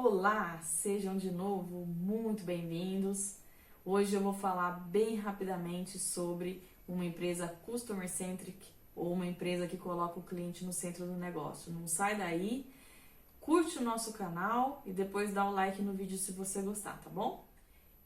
Olá, sejam de novo muito bem-vindos. Hoje eu vou falar bem rapidamente sobre uma empresa customer centric ou uma empresa que coloca o cliente no centro do negócio. Não sai daí, curte o nosso canal e depois dá o like no vídeo se você gostar, tá bom?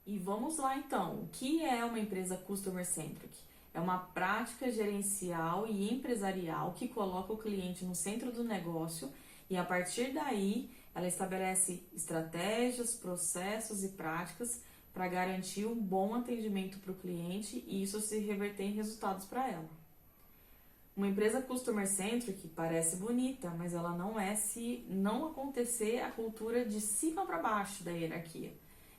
E vamos lá então, o que é uma empresa customer centric? É uma prática gerencial e empresarial que coloca o cliente no centro do negócio e a partir daí ela estabelece estratégias, processos e práticas para garantir um bom atendimento para o cliente e isso se reverter em resultados para ela. Uma empresa customer centric parece bonita, mas ela não é se não acontecer a cultura de cima para baixo da hierarquia.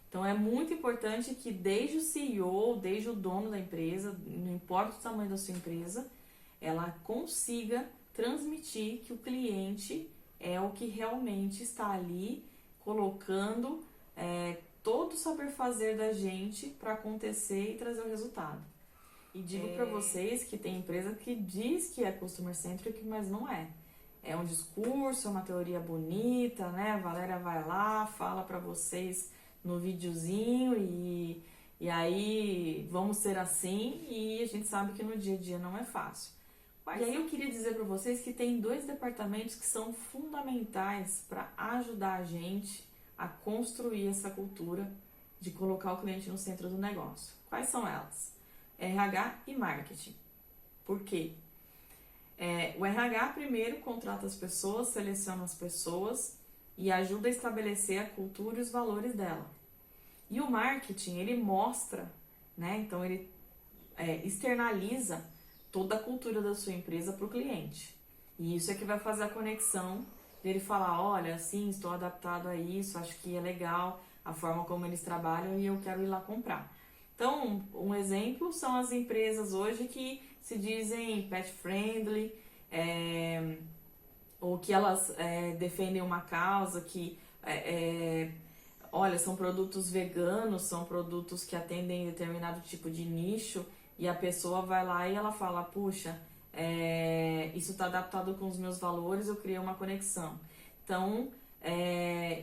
Então é muito importante que desde o CEO, desde o dono da empresa, não importa o tamanho da sua empresa, ela consiga transmitir que o cliente é o que realmente está ali colocando todo o saber fazer da gente para acontecer e trazer o resultado. E digo para vocês que tem empresa que diz que é customer centric, mas não é. É um discurso, é uma teoria bonita, né? A Valéria vai lá, fala para vocês no videozinho e aí vamos ser assim e a gente sabe que no dia a dia não é fácil. E aí eu queria dizer para vocês que tem dois departamentos que são fundamentais para ajudar a gente a construir essa cultura de colocar o cliente no centro do negócio. Quais são elas? RH e marketing. Por quê? O RH primeiro contrata as pessoas, seleciona as pessoas e ajuda a estabelecer a cultura e os valores dela. E o marketing, ele mostra, né? Então ele externaliza toda a cultura da sua empresa para o cliente. E isso é que vai fazer a conexão dele falar, olha, sim, estou adaptado a isso, acho que é legal a forma como eles trabalham e eu quero ir lá comprar. Então, um exemplo são as empresas hoje que se dizem pet friendly, ou que elas defendem uma causa que, olha, são produtos veganos, são produtos que atendem determinado tipo de nicho, e a pessoa vai lá e ela fala, puxa, isso está adaptado com os meus valores, eu criei uma conexão. Então,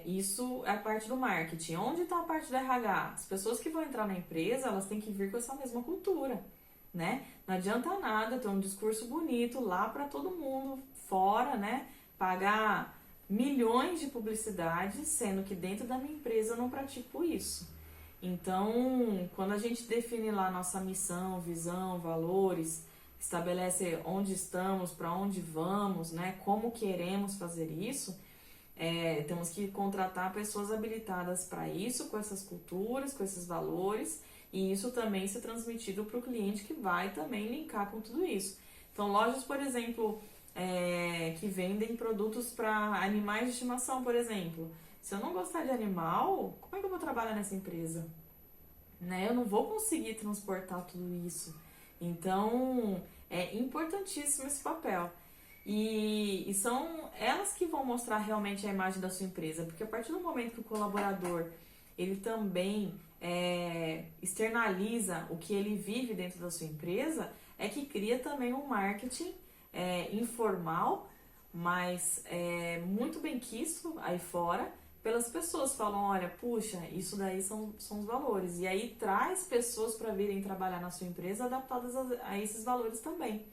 isso é a parte do marketing. Onde está a parte do RH? As pessoas que vão entrar na empresa, elas têm que vir com essa mesma cultura, né? Não adianta nada ter um discurso bonito lá para todo mundo fora, né? Pagar milhões de publicidade, sendo que dentro da minha empresa eu não pratico isso. Então, quando a gente define lá nossa missão, visão, valores, estabelece onde estamos, para onde vamos, né? Como queremos fazer isso, temos que contratar pessoas habilitadas para isso, com essas culturas, com esses valores, e isso também ser transmitido para o cliente que vai também linkar com tudo isso. Então, lojas, por exemplo, que vendem produtos para animais de estimação, por exemplo. Se eu não gostar de animal, como é que eu vou trabalhar nessa empresa? Né? Eu não vou conseguir transportar tudo isso. Então, é importantíssimo esse papel. E são elas que vão mostrar realmente a imagem da sua empresa, porque a partir do momento que o colaborador ele também externaliza o que ele vive dentro da sua empresa, é que cria também um marketing informal, mas muito bem quisto aí fora, pelas pessoas. Falam, olha, puxa, isso daí são os valores. E aí traz pessoas para virem trabalhar na sua empresa adaptadas a esses valores também.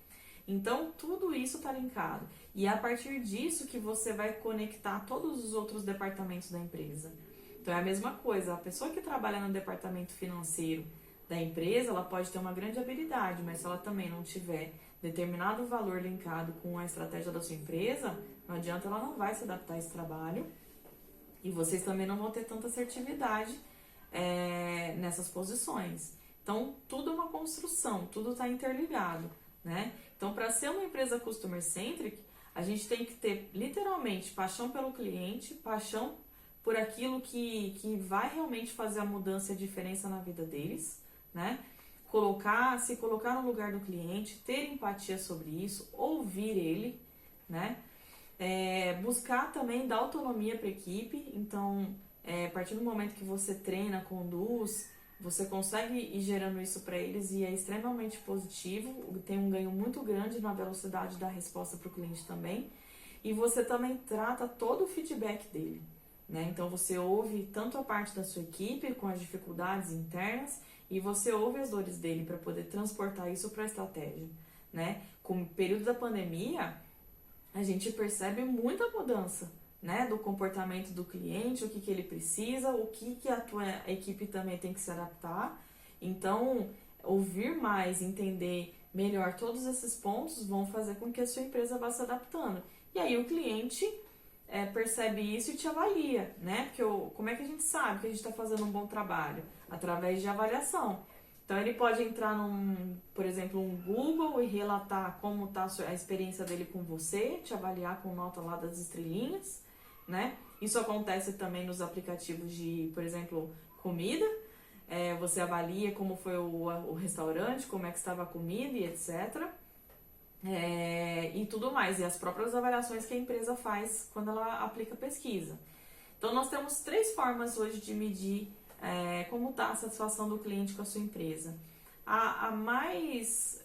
Então, tudo isso está linkado. E é a partir disso que você vai conectar todos os outros departamentos da empresa. Então, é a mesma coisa. A pessoa que trabalha no departamento financeiro da empresa, ela pode ter uma grande habilidade, mas se ela também não tiver determinado valor linkado com a estratégia da sua empresa, não adianta, ela não vai se adaptar a esse trabalho. E vocês também não vão ter tanta assertividade nessas posições. Então, tudo é uma construção, tudo está interligado, né? Então, para ser uma empresa customer centric, a gente tem que ter literalmente paixão pelo cliente, paixão por aquilo que vai realmente fazer a mudança e a diferença na vida deles, né? Se colocar no lugar do cliente, ter empatia sobre isso, ouvir ele, né? Buscar também dar autonomia para a equipe. Então, a partir do momento que você treina, conduz, você consegue ir gerando isso para eles e é extremamente positivo, tem um ganho muito grande na velocidade da resposta para o cliente também. E você também trata todo o feedback dele. né? Então você ouve tanto a parte da sua equipe com as dificuldades internas e você ouve as dores dele para poder transportar isso para a estratégia, né? Com o período da pandemia, a gente percebe muita mudança, né, do comportamento do cliente, o que ele precisa, o que a tua equipe também tem que se adaptar. Então, ouvir mais, entender melhor todos esses pontos vão fazer com que a sua empresa vá se adaptando. E aí o cliente percebe isso e te avalia, né? Porque como é que a gente sabe que a gente está fazendo um bom trabalho? Através de avaliação. Então ele pode entrar por exemplo, um Google e relatar como está a experiência dele com você, te avaliar com nota lá das estrelinhas, né? Isso acontece também nos aplicativos de, por exemplo, comida. Você avalia como foi o restaurante, como é que estava a comida e etc. E tudo mais. E as próprias avaliações que a empresa faz quando ela aplica pesquisa. Então nós temos 3 formas hoje de medir como está a satisfação do cliente com a sua empresa. A mais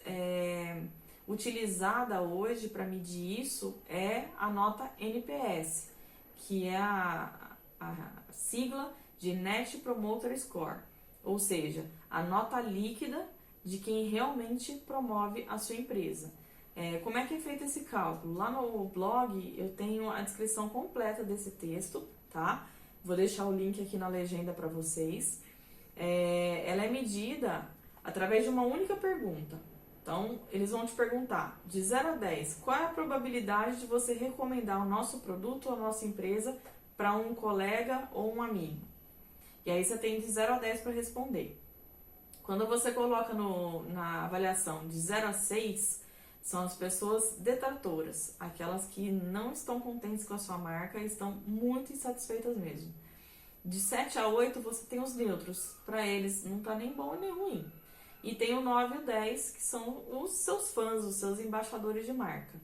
utilizada hoje para medir isso é a nota NPS, que é a sigla de Net Promoter Score, ou seja, a nota líquida de quem realmente promove a sua empresa. Como é que é feito esse cálculo? Lá no blog eu tenho a descrição completa desse texto, tá? Vou deixar o link aqui na legenda para vocês. Ela é medida através de uma única pergunta. Então, eles vão te perguntar, de 0 a 10, qual é a probabilidade de você recomendar o nosso produto ou a nossa empresa para um colega ou um amigo? E aí você tem de 0 a 10 para responder. Quando você coloca na avaliação de 0 a 6, são as pessoas detratoras, aquelas que não estão contentes com a sua marca e estão muito insatisfeitas mesmo. De 7 a 8 você tem os neutros, para eles não tá nem bom nem ruim. E tem o 9 e o 10, que são os seus fãs, os seus embaixadores de marca.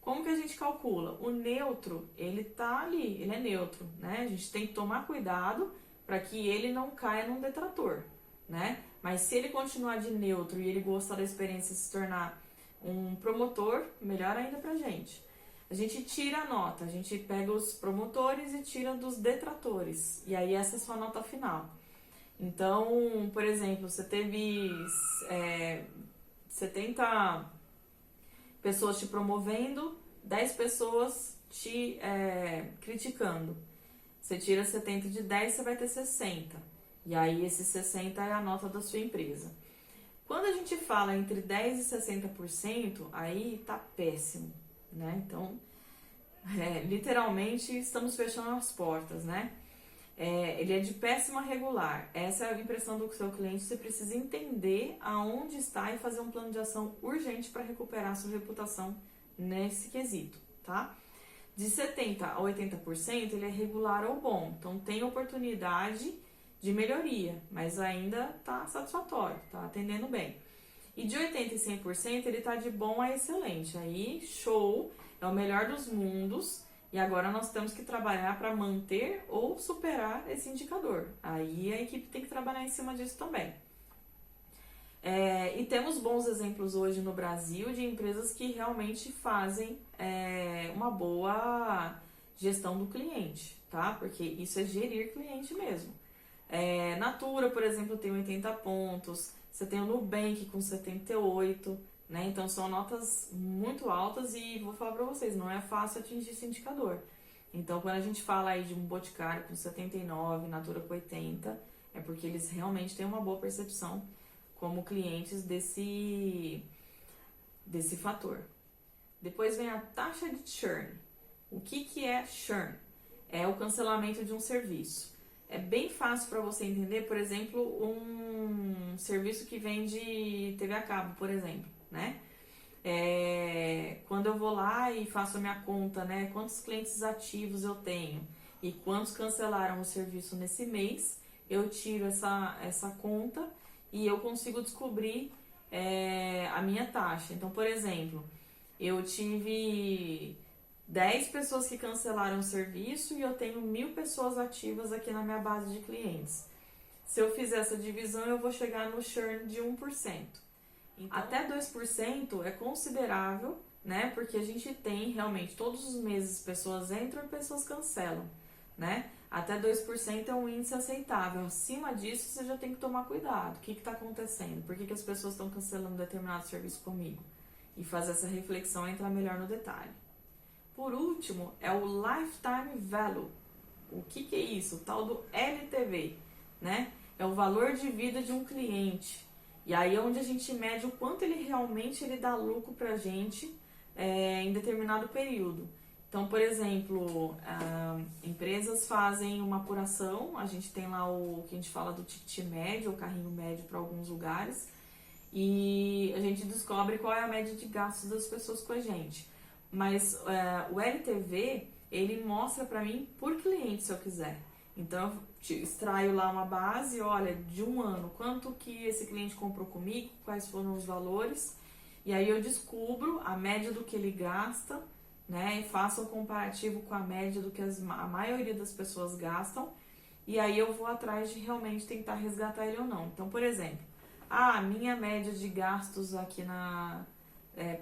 Como que a gente calcula? O neutro, ele tá ali, ele é neutro, né? A gente tem que tomar cuidado para que ele não caia num detrator, né? Mas se ele continuar de neutro e ele gostar da experiência e se tornar um promotor, melhor ainda pra gente. A gente tira a nota, a gente pega os promotores e tira dos detratores. E aí essa é a sua nota final. Então, por exemplo, você teve 70 pessoas te promovendo, 10 pessoas te criticando. Você tira 70 de 10, você vai ter 60. E aí esses 60 é a nota da sua empresa. Quando a gente fala entre 10% e 60%, aí tá péssimo, né? Então, literalmente estamos fechando as portas, né? Ele é de péssimo a regular. Essa é a impressão do seu cliente. Você precisa entender aonde está e fazer um plano de ação urgente para recuperar a sua reputação nesse quesito, tá? De 70% a 80%, ele é regular ou bom. Então, tem oportunidade de melhoria, mas ainda está satisfatório, está atendendo bem. E de 80% e 100%, ele está de bom a excelente. Aí, show, é o melhor dos mundos. E agora nós temos que trabalhar para manter ou superar esse indicador. Aí a equipe tem que trabalhar em cima disso também. E temos bons exemplos hoje no Brasil de empresas que realmente fazem uma boa gestão do cliente, tá? Porque isso é gerir cliente mesmo. Natura, por exemplo, tem 80 pontos. Você tem o Nubank com 78, né? Então são notas muito altas e vou falar para vocês, não é fácil atingir esse indicador. Então quando a gente fala aí de um Boticário com 79, Natura com 80, é porque eles realmente têm uma boa percepção como clientes desse fator. Depois vem a taxa de churn. O que é churn? É o cancelamento de um serviço. É bem fácil para você entender, por exemplo, um serviço que vende TV a cabo, por exemplo, né? Quando eu vou lá e faço a minha conta, né? Quantos clientes ativos eu tenho e quantos cancelaram o serviço nesse mês, eu tiro essa conta e eu consigo descobrir a minha taxa. Então, por exemplo, eu tive 10 pessoas que cancelaram o serviço e eu tenho 1.000 pessoas ativas aqui na minha base de clientes. Se eu fizer essa divisão, eu vou chegar no churn de 1%. Então, até 2% é considerável, né? Porque a gente tem realmente todos os meses pessoas entram e pessoas cancelam. né? Até 2% é um índice aceitável. Acima disso, você já tem que tomar cuidado. O que está acontecendo? Por que as pessoas estão cancelando determinado serviço comigo? E fazer essa reflexão, entrar melhor no detalhe. Por último, é o Lifetime Value. O que é isso? O tal do LTV, né? É o valor de vida de um cliente. E aí é onde a gente mede o quanto ele realmente dá lucro pra gente em determinado período. Então, por exemplo, empresas fazem uma apuração, a gente tem lá o que a gente fala do ticket médio, o carrinho médio para alguns lugares, e a gente descobre qual é a média de gastos das pessoas com a gente. Mas o LTV, ele mostra para mim por cliente, se eu quiser. Então, eu extraio lá uma base, olha, de um ano, quanto que esse cliente comprou comigo, quais foram os valores, e aí eu descubro a média do que ele gasta, né, e faço um comparativo com a média do que a maioria das pessoas gastam, e aí eu vou atrás de realmente tentar resgatar ele ou não. Então, por exemplo, a minha média de gastos aqui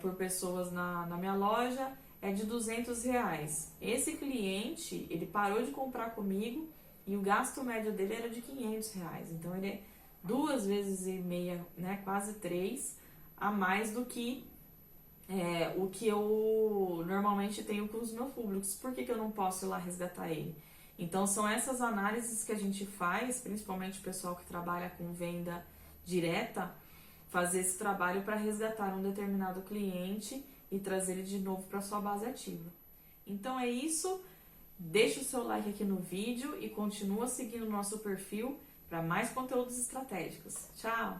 por pessoas na minha loja é de R$200. Esse cliente, ele parou de comprar comigo e o gasto médio dele era de R$500. Então, ele é 2,5 vezes, né, quase 3 a mais do que o que eu normalmente tenho com os meus públicos. Por que eu não posso ir lá resgatar ele? Então, são essas análises que a gente faz, principalmente o pessoal que trabalha com venda direta, fazer esse trabalho para resgatar um determinado cliente e trazer ele de novo para sua base ativa. Então é isso, deixa o seu like aqui no vídeo e continua seguindo o nosso perfil para mais conteúdos estratégicos. Tchau!